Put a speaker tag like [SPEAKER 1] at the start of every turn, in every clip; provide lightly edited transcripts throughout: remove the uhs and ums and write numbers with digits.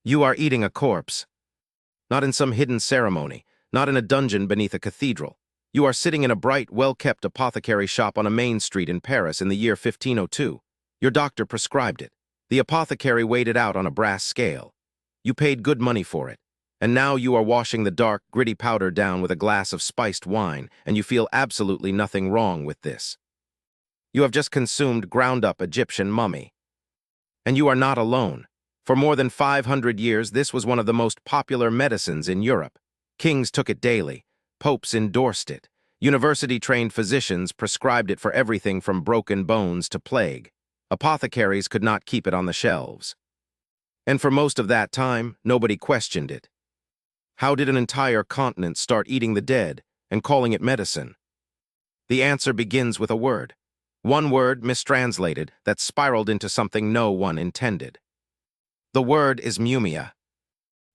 [SPEAKER 1] You are eating a corpse. Not in some hidden ceremony, not in a dungeon beneath a cathedral. You are sitting in a bright, well-kept apothecary shop on a main street in Paris in the year 1502. Your doctor prescribed it. The apothecary weighed it out on a brass scale. You paid good money for it. And now you are washing the dark, gritty powder down with a glass of spiced wine, and you feel absolutely nothing wrong with this. You have just consumed ground-up Egyptian mummy. And you are not alone. For more than 500 years, this was one of the most popular medicines in Europe. Kings took it daily. Popes endorsed it. University-trained physicians prescribed it for everything from broken bones to plague. Apothecaries could not keep it on the shelves. And for most of that time, nobody questioned it. How did an entire continent start eating the dead and calling it medicine? The answer begins with a word. One word mistranslated that spiraled into something no one intended. The word is Mummia.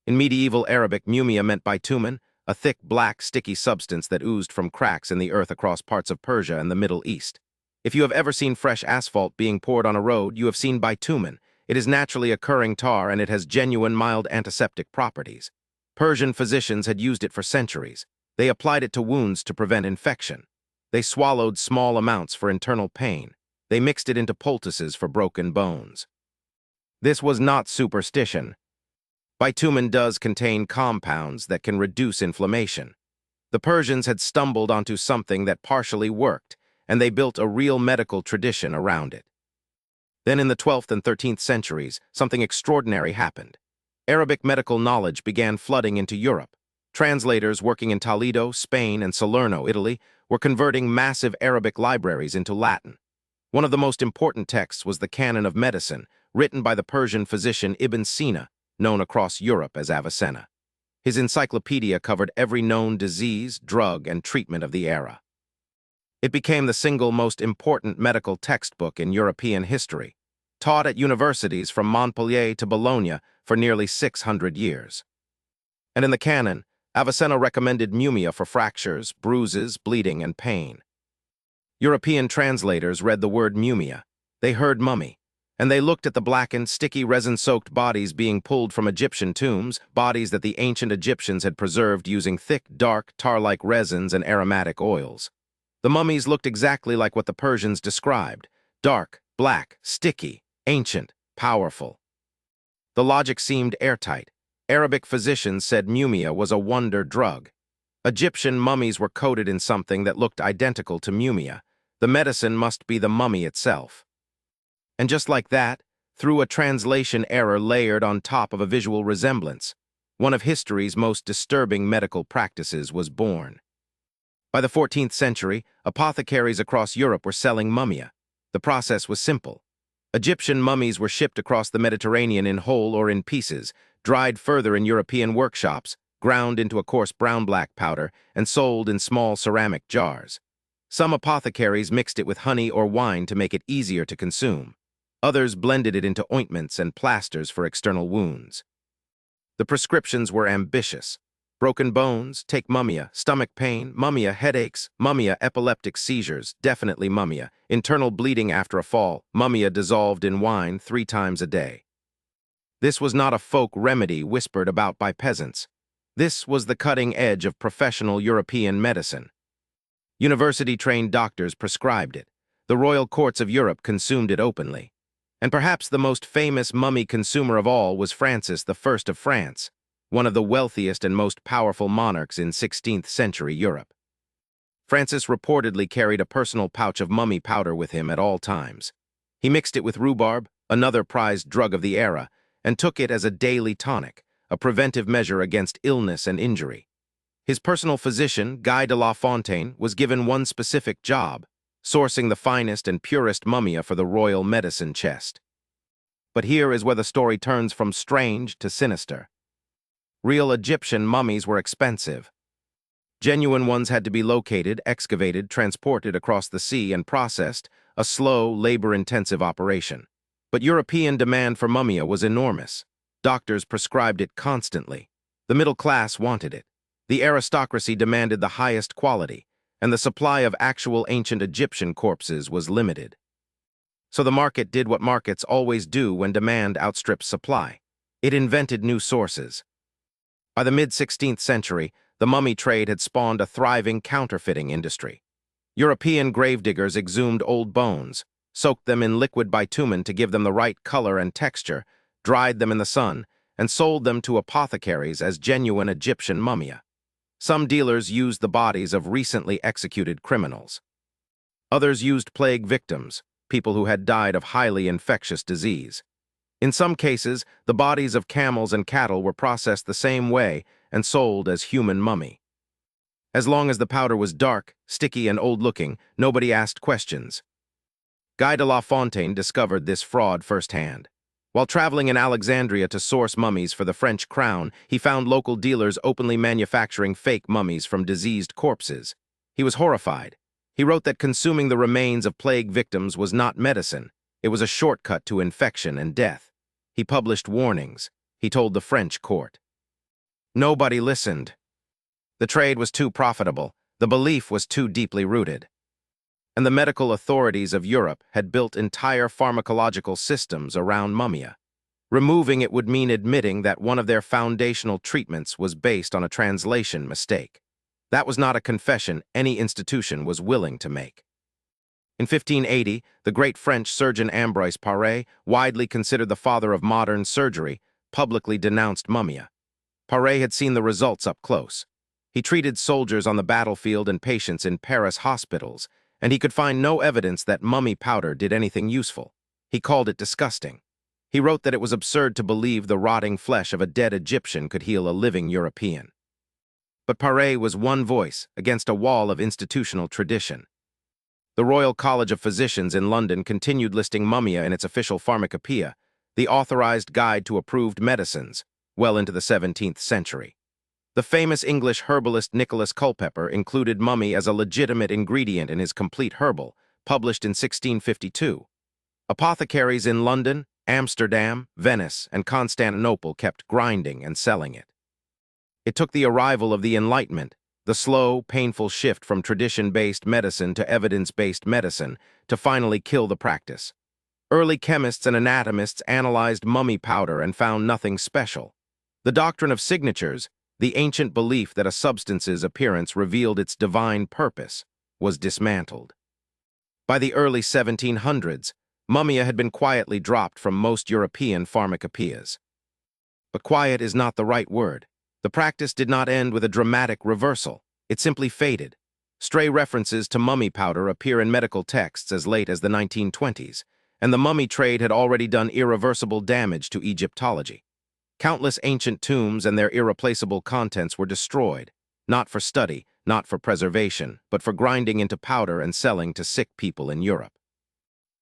[SPEAKER 1] In medieval Arabic, Mummia meant bitumen, a thick, black, sticky substance that oozed from cracks in the earth across parts of Persia and the Middle East. If you have ever seen fresh asphalt being poured on a road, you have seen bitumen. It is naturally occurring tar and it has genuine mild antiseptic properties. Persian physicians had used it for centuries. They applied it to wounds to prevent infection. They swallowed small amounts for internal pain. They mixed it into poultices for broken bones. This was not superstition. Bitumen does contain compounds that can reduce inflammation. The Persians had stumbled onto something that partially worked, and they built a real medical tradition around it. Then in the 12th and 13th centuries, something extraordinary happened. Arabic medical knowledge began flooding into Europe. Translators working in Toledo, Spain, and Salerno, Italy, were converting massive Arabic libraries into Latin. One of the most important texts was the Canon of Medicine, written by the Persian physician Ibn Sina, known across Europe as Avicenna. His encyclopedia covered every known disease, drug, and treatment of the era. It became the single most important medical textbook in European history, taught at universities from Montpellier to Bologna for nearly 600 years. And in the canon, Avicenna recommended Mummia for fractures, bruises, bleeding, and pain. European translators read the word Mummia. They heard mummy, and they looked at the blackened, sticky, resin-soaked bodies being pulled from Egyptian tombs, bodies that the ancient Egyptians had preserved using thick, dark, tar-like resins and aromatic oils. The mummies looked exactly like what the Persians described: dark, black, sticky, ancient, powerful. The logic seemed airtight. Arabic physicians said Mummia was a wonder drug. Egyptian mummies were coated in something that looked identical to Mummia. The medicine must be the mummy itself. And just like that, through a translation error layered on top of a visual resemblance, one of history's most disturbing medical practices was born. By the 14th century, apothecaries across Europe were selling Mummia. The process was simple. Egyptian mummies were shipped across the Mediterranean in whole or in pieces, dried further in European workshops, ground into a coarse brown-black powder, and sold in small ceramic jars. Some apothecaries mixed it with honey or wine to make it easier to consume. Others blended it into ointments and plasters for external wounds. The prescriptions were ambitious. Broken bones, take Mummia; stomach pain, Mummia; headaches, Mummia; epileptic seizures, definitely Mummia; internal bleeding after a fall, Mummia dissolved in wine 3 times a day. This was not a folk remedy whispered about by peasants. This was the cutting edge of professional European medicine. University-trained doctors prescribed it. The royal courts of Europe consumed it openly. And perhaps the most famous mummy consumer of all was Francis I of France, one of the wealthiest and most powerful monarchs in 16th century Europe. Francis reportedly carried a personal pouch of mummy powder with him at all times. He mixed it with rhubarb, another prized drug of the era, and took it as a daily tonic, a preventive measure against illness and injury. His personal physician, Guy de la Fontaine, was given one specific job: sourcing the finest and purest Mummia for the royal medicine chest. But here is where the story turns from strange to sinister. Real Egyptian mummies were expensive. Genuine ones had to be located, excavated, transported across the sea, and processed, a slow, labor-intensive operation. But European demand for Mummia was enormous. Doctors prescribed it constantly. The middle class wanted it. The aristocracy demanded the highest quality, and the supply of actual ancient Egyptian corpses was limited. So the market did what markets always do when demand outstrips supply. It invented new sources. By the mid-16th century, the mummy trade had spawned a thriving counterfeiting industry. European gravediggers exhumed old bones, soaked them in liquid bitumen to give them the right color and texture, dried them in the sun, and sold them to apothecaries as genuine Egyptian mummia. Some dealers used the bodies of recently executed criminals. Others used plague victims, people who had died of highly infectious disease. In some cases, the bodies of camels and cattle were processed the same way and sold as human mummy. As long as the powder was dark, sticky, and old-looking, nobody asked questions. Guy de la Fontaine discovered this fraud firsthand. While traveling in Alexandria to source mummies for the French crown, he found local dealers openly manufacturing fake mummies from diseased corpses. He was horrified. He wrote that consuming the remains of plague victims was not medicine. It was a shortcut to infection and death. He published warnings. He told the French court. Nobody listened. The trade was too profitable. The belief was too deeply rooted. And the medical authorities of Europe had built entire pharmacological systems around mummia. Removing it would mean admitting that one of their foundational treatments was based on a translation mistake. That was not a confession any institution was willing to make. In 1580, the great French surgeon Ambroise Paré, widely considered the father of modern surgery, publicly denounced mummia. Paré had seen the results up close. He treated soldiers on the battlefield and patients in Paris hospitals, and he could find no evidence that mummy powder did anything useful. He called it disgusting. He wrote that it was absurd to believe the rotting flesh of a dead Egyptian could heal a living European. But Paré was one voice against a wall of institutional tradition. The Royal College of Physicians in London continued listing mummia in its official pharmacopoeia, the authorized guide to approved medicines, well into the 17th century. The famous English herbalist Nicholas Culpeper included mummy as a legitimate ingredient in his Complete Herbal, published in 1652. Apothecaries in London, Amsterdam, Venice, and Constantinople kept grinding and selling it. It took the arrival of the Enlightenment, the slow, painful shift from tradition-based medicine to evidence-based medicine, to finally kill the practice. Early chemists and anatomists analyzed mummy powder and found nothing special. The doctrine of signatures, the ancient belief that a substance's appearance revealed its divine purpose, was dismantled. By the early 1700s, mummia had been quietly dropped from most European pharmacopoeias. But quiet is not the right word. The practice did not end with a dramatic reversal. It simply faded. Stray references to mummy powder appear in medical texts as late as the 1920s, and the mummy trade had already done irreversible damage to Egyptology. Countless ancient tombs and their irreplaceable contents were destroyed, not for study, not for preservation, but for grinding into powder and selling to sick people in Europe.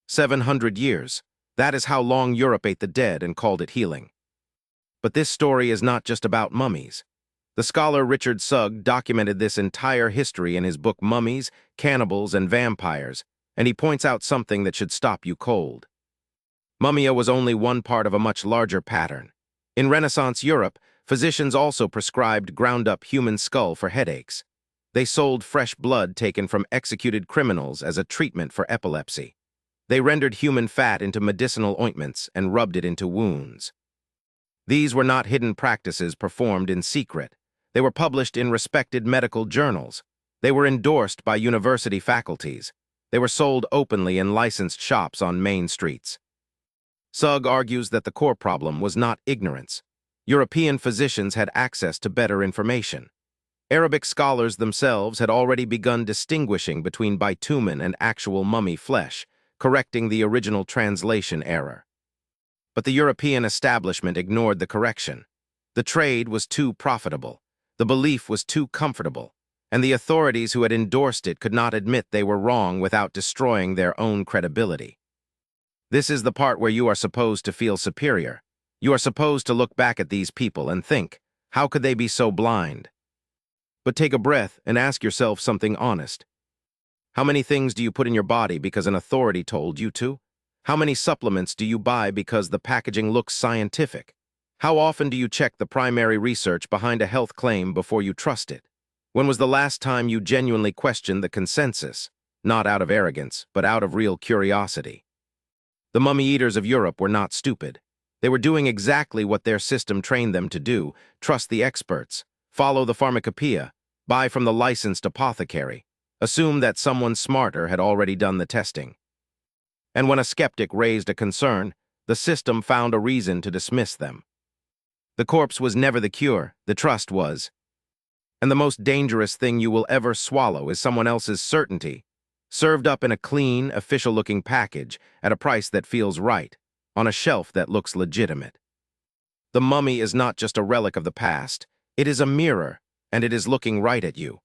[SPEAKER 1] 700 years. That is how long Europe ate the dead and called it healing. But this story is not just about mummies. The scholar Richard Sugg documented this entire history in his book Mummies, Cannibals, and Vampires, and he points out something that should stop you cold. Mummia was only one part of a much larger pattern. In Renaissance Europe, physicians also prescribed ground-up human skull for headaches. They sold fresh blood taken from executed criminals as a treatment for epilepsy. They rendered human fat into medicinal ointments and rubbed it into wounds. These were not hidden practices performed in secret. They were published in respected medical journals. They were endorsed by university faculties. They were sold openly in licensed shops on main streets. Sugg argues that the core problem was not ignorance. European physicians had access to better information. Arabic scholars themselves had already begun distinguishing between bitumen and actual mummy flesh, correcting the original translation error. But the European establishment ignored the correction. The trade was too profitable. The belief was too comfortable. And the authorities who had endorsed it could not admit they were wrong without destroying their own credibility. This is the part where you are supposed to feel superior. You are supposed to look back at these people and think, how could they be so blind? But take a breath and ask yourself something honest. How many things do you put in your body because an authority told you to? How many supplements do you buy because the packaging looks scientific? How often do you check the primary research behind a health claim before you trust it? When was the last time you genuinely questioned the consensus, not out of arrogance, but out of real curiosity? The mummy eaters of Europe were not stupid. They were doing exactly what their system trained them to do: trust the experts, follow the pharmacopoeia, buy from the licensed apothecary, assume that someone smarter had already done the testing. And when a skeptic raised a concern, the system found a reason to dismiss them. The corpse was never the cure, the trust was. And the most dangerous thing you will ever swallow is someone else's certainty, served up in a clean, official-looking package at a price that feels right, on a shelf that looks legitimate. The mummy is not just a relic of the past. It is a mirror, and it is looking right at you.